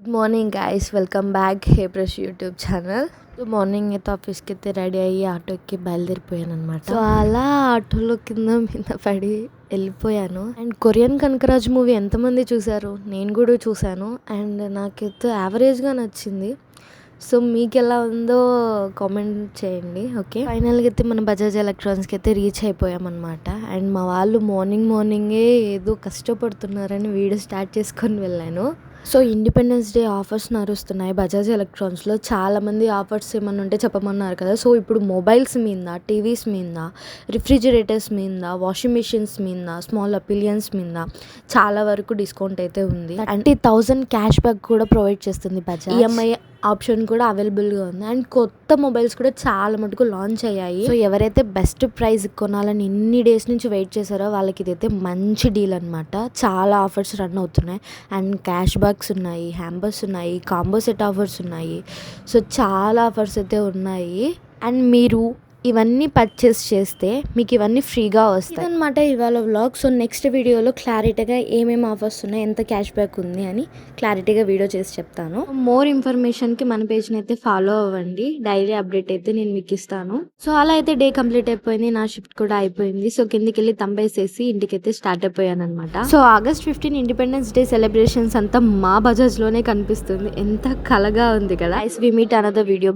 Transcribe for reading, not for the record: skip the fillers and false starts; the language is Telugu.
Good morning guys, welcome back hey brush YouTube channel. Morning అయితే ఆఫీస్కి అయితే రెడీ అయ్యి ఆటోకి బయలుదేరిపోయాను అనమాట. సో అలా ఆటోలో కింద మీద పడి వెళ్ళిపోయాను. అండ్ కొరియన్ కనకరాజ్ మూవీ ఎంతమంది చూశారు? నేను కూడా చూశాను అండ్ నాకైతే యావరేజ్గా నచ్చింది. సో మీకు ఎలా ఉందో కామెంట్ చేయండి. ఓకే, ఫైనల్గా అయితే మన బజాజ్ ఎలక్ట్రానిక్స్కి అయితే రీచ్ అయిపోయామన్నమాట. అండ్ మా వాళ్ళు మార్నింగే ఏదో కష్టపడుతున్నారని వీడియో స్టార్ట్ చేసుకొని వెళ్ళాను. సో ఇండిపెండెన్స్ డే ఆఫర్స్ నడుస్తున్నాయి బజాజ్ ఎలక్ట్రానిక్స్లో. చాలామంది ఆఫర్స్ ఏమన్నా ఉంటే చెప్పమన్నారు కదా. సో ఇప్పుడు మొబైల్స్ మీద, టీవీస్ మీద, రిఫ్రిజిరేటర్స్ మీద, వాషింగ్ మిషన్స్ మీద, స్మాల్ అపిలియన్స్ మీద చాలా వరకు డిస్కౌంట్ అయితే ఉంది. అండ్ 1000 క్యాష్ బ్యాక్ కూడా ప్రొవైడ్ చేస్తుంది బజాజ్. ఈఎంఐ ఆప్షన్ కూడా అవైలబుల్గా ఉంది. అండ్ కొత్త మొబైల్స్ కూడా చాలా మటుకు లాంచ్ అయ్యాయి. సో ఎవరైతే బెస్ట్ ప్రైస్ కొనాలని ఇన్ని డేస్ నుంచి వెయిట్ చేశారో వాళ్ళకి ఇదైతే మంచి డీల్ అనమాట. చాలా ఆఫర్స్ రన్ అవుతున్నాయి. అండ్ క్యాష్ బ్యాక్స్ ఉన్నాయి, హ్యాంబర్స్ ఉన్నాయి, కాంబో సెట్ ఆఫర్స్ ఉన్నాయి. సో చాలా ఆఫర్స్ అయితే ఉన్నాయి. అండ్ మీరు ఇవన్నీ పర్చేస్ చేస్తే మీకు ఇవన్నీ ఫ్రీగా వస్తాయి అనమాట ఇవాళ వ్లాగ్. సో నెక్స్ట్ వీడియోలో క్లారిటీగా ఏమేమి ఆఫర్స్ ఉన్నాయి, ఎంత క్యాష్ బ్యాక్ ఉంది అని క్లారిటీగా వీడియో చేసి చెప్తాను. మోర్ ఇన్ఫర్మేషన్కి మన పేజ్ని అయితే ఫాలో అవ్వండి. డైలీ అప్డేట్ అయితే నేను మీకు ఇస్తాను. సో అలా అయితే డే కంప్లీట్ అయిపోయింది, నా షిఫ్ట్ కూడా అయిపోయింది. సో కిందికి వెళ్ళి తంబేసేసి ఇంటికైతే స్టార్ట్ అయిపోయాను అనమాట. So August 15 independence day celebrations అంతా మా బజాజ్లోనే కనిపిస్తుంది. ఎంత కలగా ఉంది కదా. We meet another video.